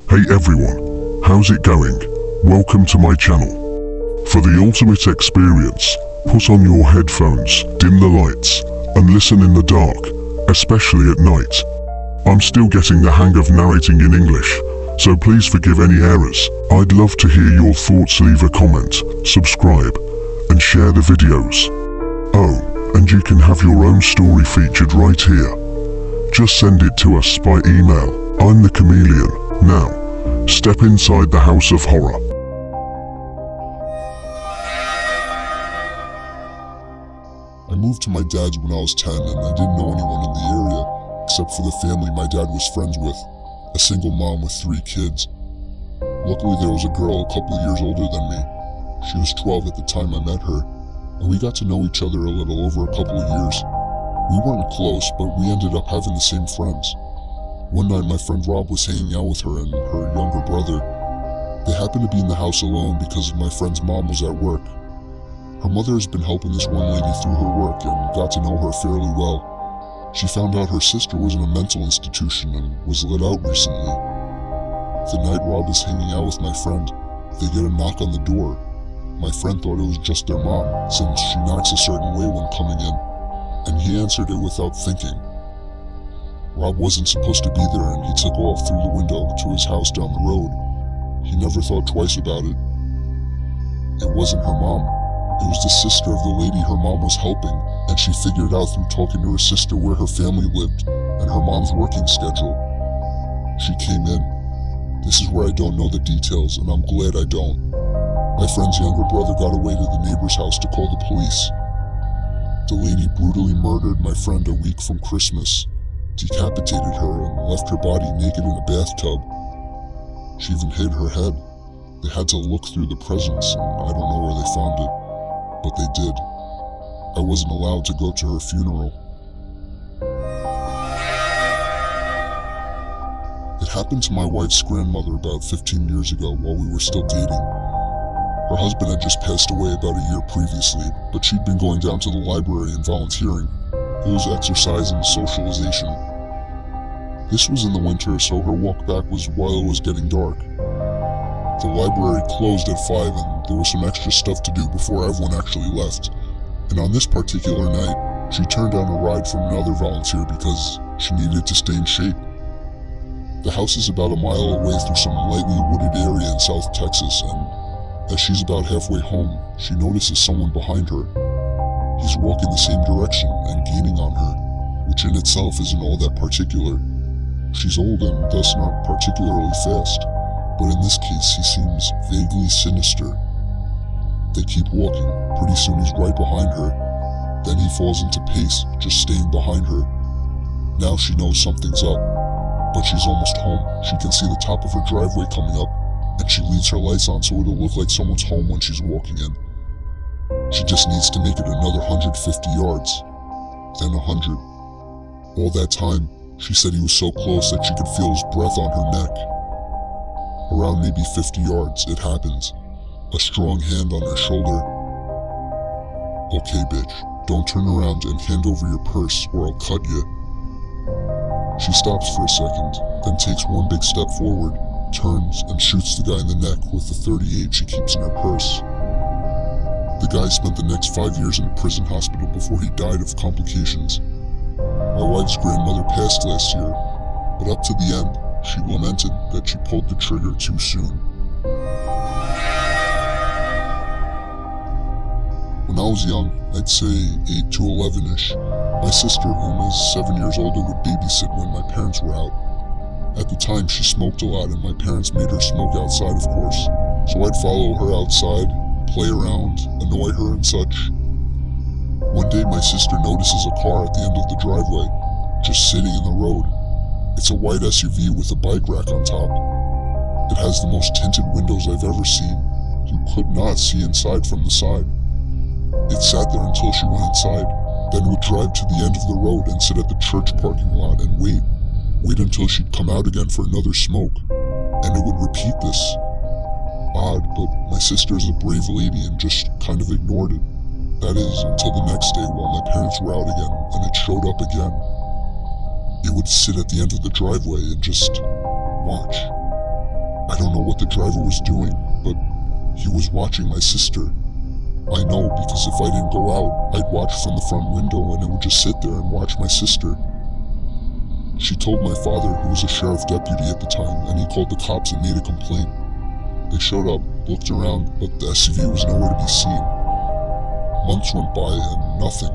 Hey everyone, how's it going? Welcome to my channel. For the ultimate experience, put on your headphones, dim the lights, and listen in the dark, especially at night. I'm still getting the hang of narrating in English, so please forgive any errors. I'd love to hear your thoughts. Leave a comment, subscribe, and share the videos. Oh, and you can have your own story featured right here. Just send it to us by email. I'm the chameleon. Now, step inside the house of horror. I moved to my dad's when I was 10 and I didn't know anyone in the area except for the family my dad was friends with, a single mom with 3 kids. Luckily there was a girl a couple years older than me. She was 12 at the time I met her, and we got to know each other a little over a couple of years. We weren't close, but we ended up having the same friends. One night my friend Rob was hanging out with her and her younger brother. They happened to be in the house alone because my friend's mom was at work. Her mother has been helping this one lady through her work and got to know her fairly well. She found out her sister was in a mental institution and was let out recently. The night Rob is hanging out with my friend, they get a knock on the door. My friend thought it was just their mom, since she knocks a certain way when coming in, and he answered it without thinking. Rob wasn't supposed to be there and he took off through the window to his house down the road. He never thought twice about it. It wasn't her mom. It was the sister of the lady her mom was helping, and she figured out through talking to her sister where her family lived and her mom's working schedule. She came in. This is where I don't know the details, and I'm glad I don't. My friend's younger brother got away to the neighbor's house to call the police. The lady brutally murdered my friend a week from Christmas, decapitated her, and left her body naked in a bathtub. She even hid her head. They had to look through the presents, and I don't know where they found it, but they did. I wasn't allowed to go to her funeral. It happened to my wife's grandmother about 15 years ago while we were still dating. Her husband had just passed away about a year previously, but she'd been going down to the library and volunteering. It was exercise and socialization. This was in the winter, so her walk back was while it was getting dark. The library closed at 5 and there was some extra stuff to do before everyone actually left. And on this particular night, she turned down a ride from another volunteer because she needed to stay in shape. The house is about a mile away through some lightly wooded area in South Texas, and as she's about halfway home, she notices someone behind her. He's walking the same direction and gaining on her, which in itself isn't all that particular. She's old and thus not particularly fast, but in this case he seems vaguely sinister. They keep walking. Pretty soon he's right behind her. Then he falls into pace, just staying behind her. Now she knows something's up, but she's almost home. She can see the top of her driveway coming up, and she leaves her lights on so it'll look like someone's home when she's walking in. She just needs to make it another 150 yards, then 100. All that time, she said he was so close that she could feel his breath on her neck. Around maybe 50 yards, it happens. A strong hand on her shoulder. Okay, bitch, don't turn around and hand over your purse or I'll cut you. She stops for a second, then takes one big step forward, turns and shoots the guy in the neck with the .38 she keeps in her purse. The guy spent the next 5 years in a prison hospital before he died of complications. My wife's grandmother passed last year, but up to the end, she lamented that she pulled the trigger too soon. When I was young, I'd say 8 to 11-ish, my sister, whom is 7 years older, would babysit when my parents were out. At the time, she smoked a lot and my parents made her smoke outside, of course, so I'd follow her outside, play around, annoy her and such. One day my sister notices a car at the end of the driveway, just sitting in the road. It's a white SUV with a bike rack on top. It has the most tinted windows I've ever seen. You could not see inside from the side. It sat there until she went inside, then would drive to the end of the road and sit at the church parking lot and wait until she'd come out again for another smoke, and it would repeat this. Odd, but my sister is a brave lady and just kind of ignored it. That is, until the next day while my parents were out again, and it showed up again. It would sit at the end of the driveway and just watch. don't know what the driver was doing, but he was watching my sister. I know because if I didn't go out, I'd watch from the front window and it would just sit there and watch my sister. She told my father, who was a sheriff deputy at the time, and he called the cops and made a complaint. They showed up, looked around, but the SUV was nowhere to be seen. Months went by and nothing.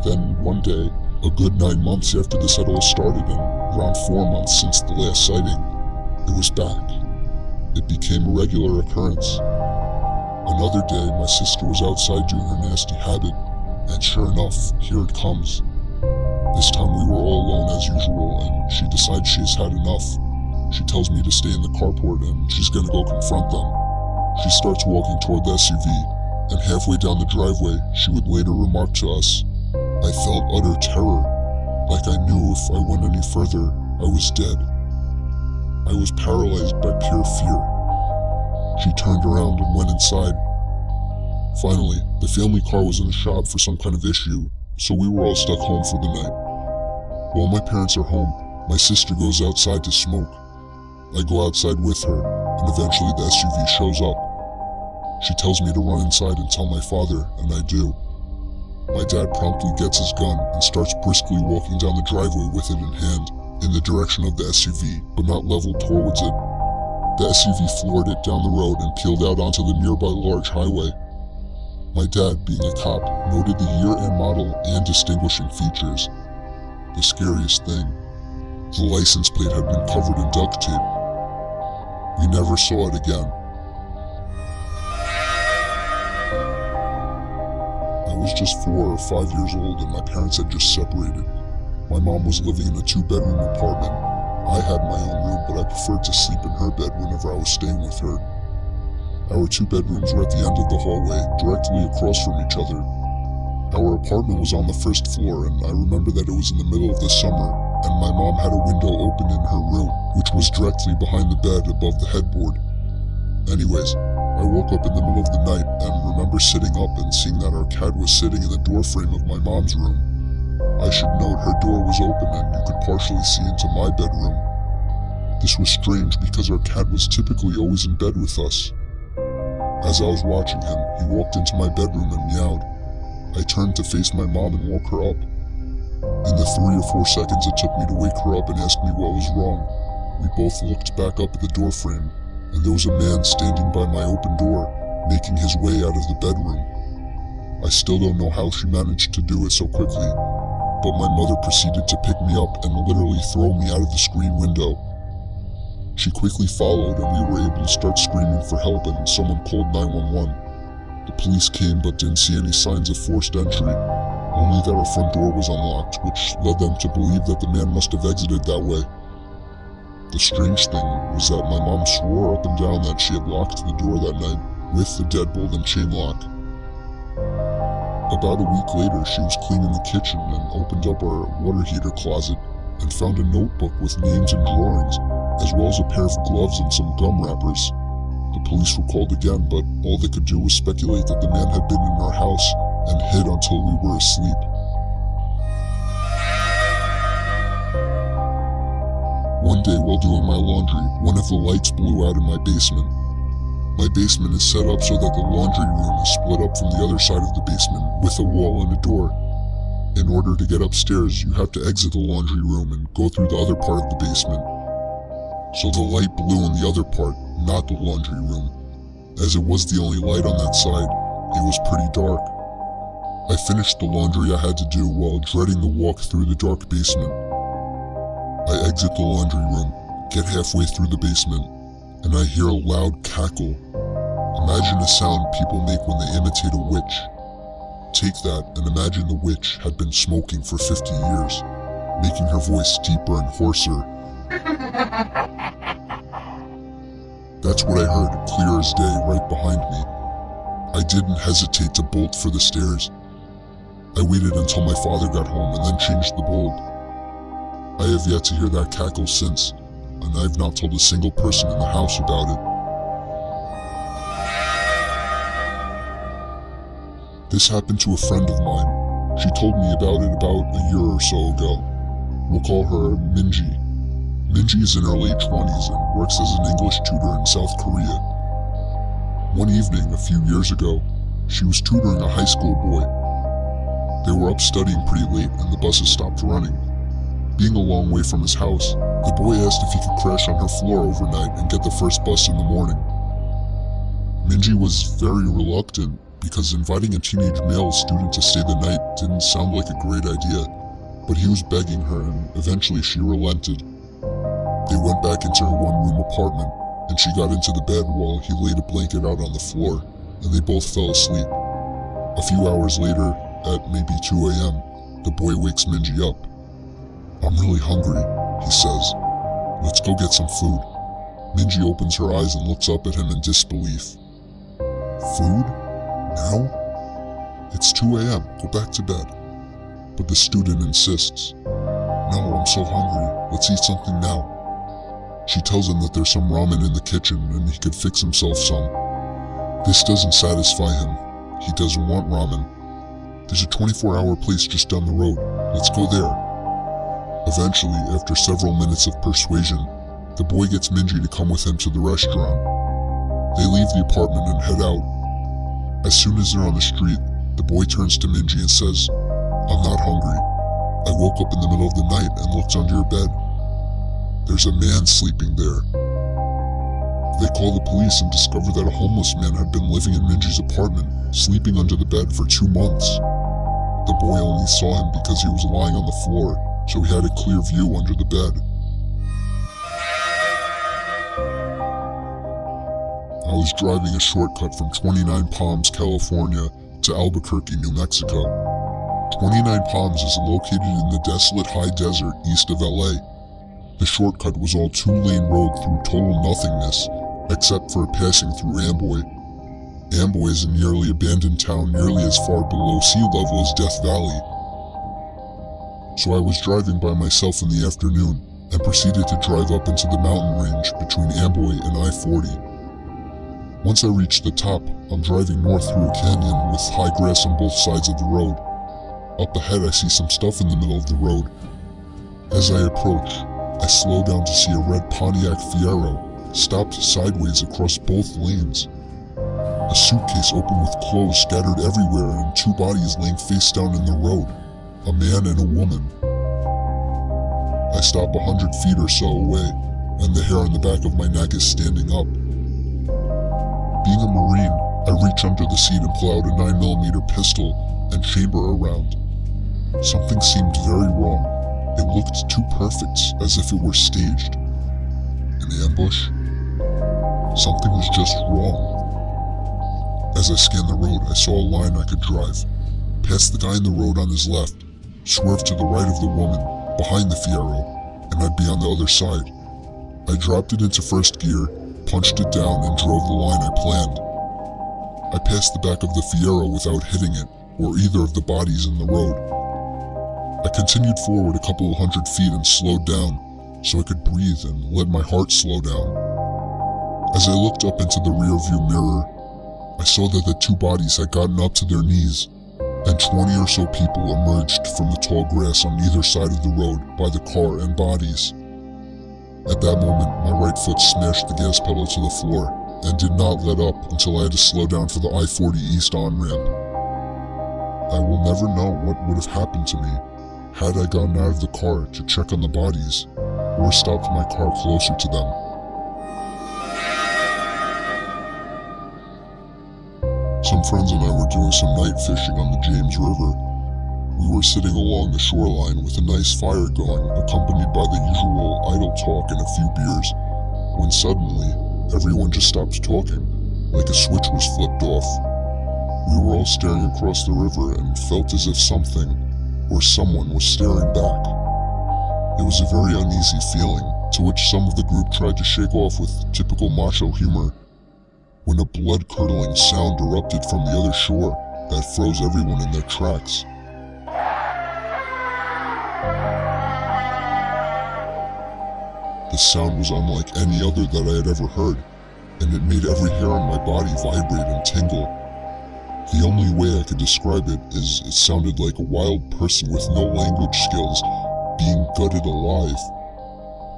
Then one day, a good 9 months after this had all started and around 4 months since the last sighting, it was back. It became a regular occurrence. Another day, my sister was outside doing her nasty habit, and sure enough, here it comes. This time we were all alone as usual, and she decides she's had enough. She tells me to stay in the carport and she's gonna go confront them. She starts walking toward the SUV, and halfway down the driveway, she would later remark to us, "I felt utter terror, like I knew if I went any further, I was dead. I was paralyzed by pure fear." She turned around and went inside. Finally, the family car was in the shop for some kind of issue, so we were all stuck home for the night. While my parents are home, my sister goes outside to smoke. I go outside with her, and eventually the SUV shows up. She tells me to run inside and tell my father, and I do. My dad promptly gets his gun and starts briskly walking down the driveway with it in hand, in the direction of the SUV, but not leveled towards it. The SUV floored it down the road and peeled out onto the nearby large highway. My dad, being a cop, noted the year and model and distinguishing features. The scariest thing, the license plate had been covered in duct tape. We never saw it again. I was just 4 or 5 years old and my parents had just separated. My mom was living in a 2-bedroom apartment. I had my own room, but I preferred to sleep in her bed whenever I was staying with her. Our 2 bedrooms were at the end of the hallway, directly across from each other. Our apartment was on the first floor, and I remember that it was in the middle of the summer, and my mom had a window open in her room, which was directly behind the bed above the headboard. Anyways, I woke up in the middle of the night and remember sitting up and seeing that our cat was sitting in the doorframe of my mom's room. I should note her door was open and you could partially see into my bedroom. This was strange because our cat was typically always in bed with us. As I was watching him, he walked into my bedroom and meowed. I turned to face my mom and woke her up. In the 3 or 4 seconds it took me to wake her up and ask me what was wrong, we both looked back up at the doorframe, and there was a man standing by my open door, making his way out of the bedroom. I still don't know how she managed to do it so quickly, but my mother proceeded to pick me up and literally throw me out of the screen window. She quickly followed and we were able to start screaming for help and someone called 911. The police came but didn't see any signs of forced entry, only that our front door was unlocked, which led them to believe that the man must have exited that way. The strange thing was that my mom swore up and down that she had locked the door that night with the deadbolt and chain lock. About a week later, she was cleaning the kitchen and opened up our water heater closet and found a notebook with names and drawings, as well as a pair of gloves and some gum wrappers. The police were called again, but all they could do was speculate that the man had been in our house and hid until we were asleep. One day while doing my laundry, one of the lights blew out in my basement. My basement is set up so that the laundry room is split up from the other side of the basement with a wall and a door. In order to get upstairs, you have to exit the laundry room and go through the other part of the basement. So the light blew in the other part, not the laundry room. As it was the only light on that side, it was pretty dark. I finished the laundry I had to do while dreading the walk through the dark basement. I exit the laundry room, get halfway through the basement, and I hear a loud cackle. Imagine a sound people make when they imitate a witch. Take that and imagine the witch had been smoking for 50 years, making her voice deeper and hoarser. That's what I heard, clear as day, right behind me. I didn't hesitate to bolt for the stairs. I waited until my father got home and then changed the bulb. I have yet to hear that cackle since, and I've not told a single person in the house about it. This happened to a friend of mine. She told me about it about a year or so ago. We'll call her Minji. Minji is in her late 20s and works as an English tutor in South Korea. One evening, a few years ago, she was tutoring a high school boy. They were up studying pretty late and the buses stopped running. Being a long way from his house, the boy asked if he could crash on her floor overnight and get the first bus in the morning. Minji was very reluctant because inviting a teenage male student to stay the night didn't sound like a great idea, but he was begging her and eventually she relented. They went back into her one-room apartment and she got into the bed while he laid a blanket out on the floor and they both fell asleep. A few hours later, at maybe 2 a.m., the boy wakes Minji up. "I'm really hungry," he says. "Let's go get some food." Minji opens her eyes and looks up at him in disbelief. "Food? Now? It's 2 a.m. Go back to bed." But the student insists. "No, I'm so hungry. Let's eat something now." She tells him that there's some ramen in the kitchen and he could fix himself some. This doesn't satisfy him. He doesn't want ramen. "There's a 24-hour place just down the road. Let's go there." Eventually, after several minutes of persuasion, the boy gets Minji to come with him to the restaurant. They leave the apartment and head out. As soon as they're on the street, the boy turns to Minji and says, "I'm not hungry. I woke up in the middle of the night and looked under your bed. There's a man sleeping there." They call the police and discover that a homeless man had been living in Minji's apartment, sleeping under the bed for 2 months. The boy only saw him because he was lying on the floor, so he had a clear view under the bed. I was driving a shortcut from 29 Palms, California to Albuquerque, New Mexico. 29 Palms is located in the desolate high desert east of LA. The shortcut was all 2-lane road through total nothingness, except for passing through Amboy. Amboy is a nearly abandoned town nearly as far below sea level as Death Valley. So I was driving by myself in the afternoon and proceeded to drive up into the mountain range between Amboy and I-40. Once I reached the top, I'm driving north through a canyon with high grass on both sides of the road. Up ahead I see some stuff in the middle of the road. As I approach, I slow down to see a red Pontiac Fiero stopped sideways across both lanes. A suitcase open with clothes scattered everywhere and 2 bodies laying face down in the road, a man and a woman. I stop 100 feet or so away, and the hair on the back of my neck is standing up. Being a Marine, I reach under the seat and pull out a 9mm pistol and chamber a round. Something seemed very wrong. It looked too perfect, as if it were staged. An ambush? Something was just wrong. As I scanned the road, I saw a line I could drive. Past the guy in the road on his left, swerve to the right of the woman, behind the Fiero, and I'd be on the other side. I dropped it into first gear, punched it down, and drove the line I planned. I passed the back of the Fiero without hitting it, or either of the bodies in the road. I continued forward a couple of 100 feet and slowed down, so I could breathe and let my heart slow down. As I looked up into the rearview mirror, I saw that the 2 bodies had gotten up to their knees, and 20 or so people emerged from the tall grass on either side of the road by the car and bodies. At that moment, my right foot smashed the gas pedal to the floor and did not let up until I had to slow down for the I-40 East on-ramp. I will never know what would have happened to me had I gotten out of the car to check on the bodies or stopped my car closer to them. Some friends and I were doing some night fishing on the James River. We were sitting along the shoreline with a nice fire going, accompanied by the usual idle talk and a few beers, when suddenly, everyone just stopped talking, like a switch was flipped off. We were all staring across the river and felt as if something, or someone, was staring back. It was a very uneasy feeling, to which some of the group tried to shake off with typical macho humor, when a blood-curdling sound erupted from the other shore that froze everyone in their tracks. The sound was unlike any other that I had ever heard, and it made every hair on my body vibrate and tingle. The only way I could describe it is it sounded like a wild person with no language skills being gutted alive.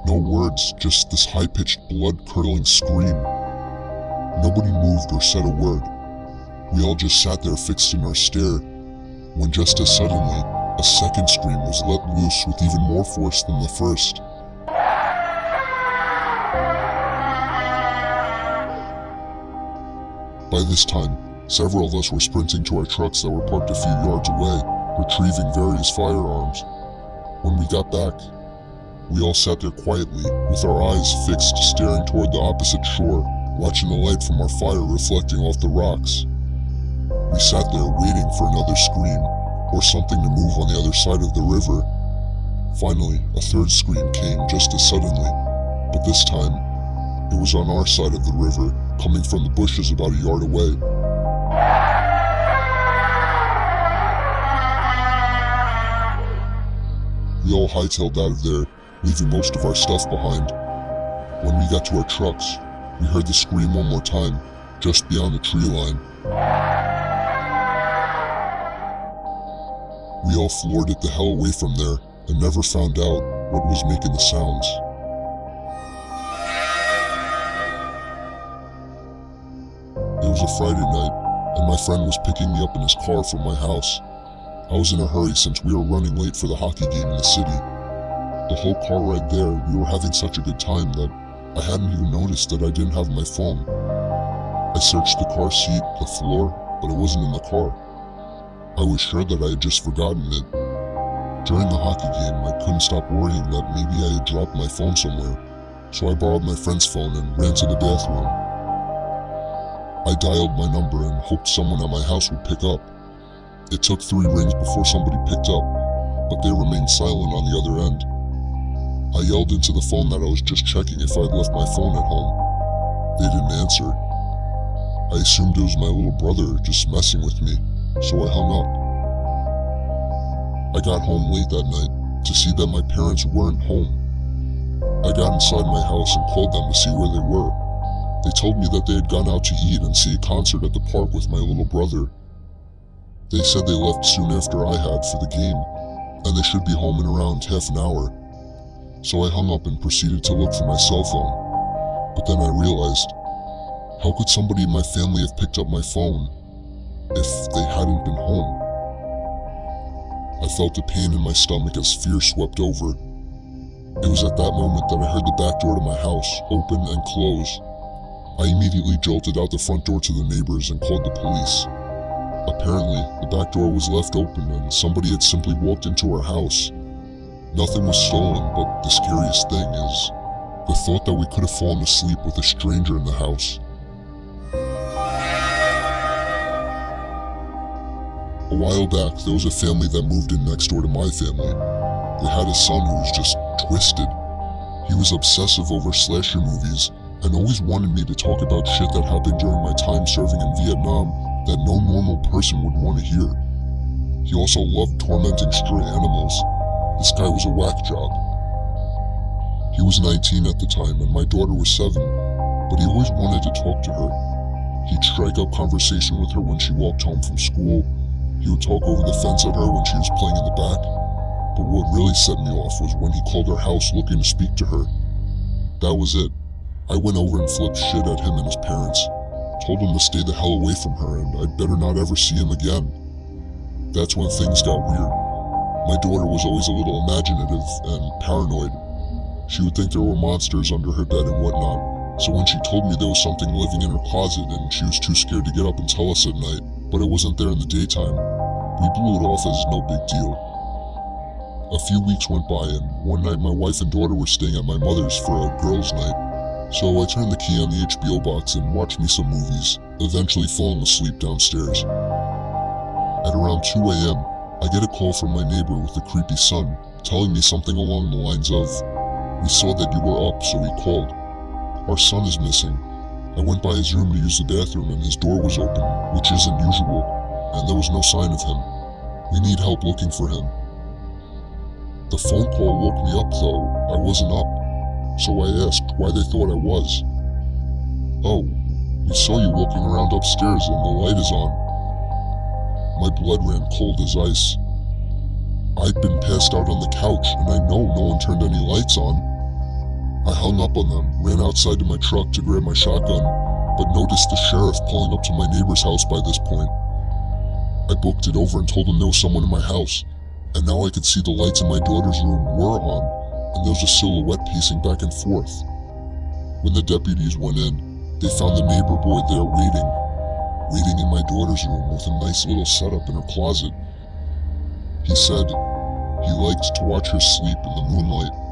No words, just this high-pitched, blood-curdling scream. Nobody moved or said a word. We all just sat there fixed in our stare, when just as suddenly, a second scream was let loose with even more force than the first. By this time, several of us were sprinting to our trucks that were parked a few yards away, retrieving various firearms. When we got back, we all sat there quietly, with our eyes fixed staring toward the opposite shore, watching the light from our fire reflecting off the rocks. We sat there waiting for another scream, or something to move on the other side of the river. Finally, a third scream came just as suddenly, but this time, it was on our side of the river, coming from the bushes about a yard away. We all hightailed out of there, leaving most of our stuff behind. When we got to our trucks, we heard the scream one more time, just beyond the tree line. We all floored it the hell away from there, and never found out what was making the sounds. It was a Friday night, and my friend was picking me up in his car from my house. I was in a hurry since we were running late for the hockey game in the city. The whole car ride there, we were having such a good time that I hadn't even noticed that I didn't have my phone. I searched the car seat, the floor, but it wasn't in the car. I was sure that I had just forgotten it. During the hockey game, I couldn't stop worrying that maybe I had dropped my phone somewhere, so I borrowed my friend's phone and ran to the bathroom. I dialed my number and hoped someone at my house would pick up. It took 3 rings before somebody picked up, but they remained silent on the other end. I yelled into the phone that I was just checking if I'd left my phone at home. They didn't answer. I assumed it was my little brother just messing with me, so I hung up. I got home late that night to see that my parents weren't home. I got inside my house and called them to see where they were. They told me that they had gone out to eat and see a concert at the park with my little brother. They said they left soon after I had for the game, and they should be home in around half an hour. So I hung up and proceeded to look for my cell phone. But then I realized, how could somebody in my family have picked up my phone if they hadn't been home? I felt a pain in my stomach as fear swept over. It was at that moment that I heard the back door to my house open and close. I immediately jolted out the front door to the neighbors and called the police. Apparently, the back door was left open and somebody had simply walked into our house. Nothing was stolen, but the scariest thing is the thought that we could have fallen asleep with a stranger in the house. A while back, there was a family that moved in next door to my family. They had a son who was just twisted. He was obsessive over slasher movies and always wanted me to talk about shit that happened during my time serving in Vietnam that no normal person would want to hear. He also loved tormenting stray animals. This guy was a whack job. He was 19 at the time and my daughter was 7, but he always wanted to talk to her. He'd strike up conversation with her when she walked home from school. He would talk over the fence at her when she was playing in the back. But what really set me off was when he called our house looking to speak to her. That was it. I went over and flipped shit at him and his parents. Told him to stay the hell away from her and I'd better not ever see him again. That's when things got weird. My daughter was always a little imaginative and paranoid. She would think there were monsters under her bed and whatnot. So when she told me there was something living in her closet and she was too scared to get up and tell us at night, but it wasn't there in the daytime, we blew it off as no big deal. A few weeks went by and one night my wife and daughter were staying at my mother's for a girls' night. So I turned the key on the HBO box and watched me some movies, eventually falling asleep downstairs. At around 2 a.m., I get a call from my neighbor with a creepy son, telling me something along the lines of, "We saw that you were up, so we called. Our son is missing. I went by his room to use the bathroom and his door was open, which isn't usual, and there was no sign of him. We need help looking for him." The phone call woke me up though. I wasn't up, so I asked why they thought I was. "Oh, we saw you walking around upstairs and the light is on." My blood ran cold as ice. I'd been passed out on the couch and I know no one turned any lights on. I hung up on them, ran outside to my truck to grab my shotgun, but noticed the sheriff pulling up to my neighbor's house by this point. I booked it over and told him there was someone in my house, and now I could see the lights in my daughter's room were on, and there was a silhouette pacing back and forth. When the deputies went in, they found the neighbor boy there waiting in my daughter's room with a nice little setup in her closet. He said he liked to watch her sleep in the moonlight.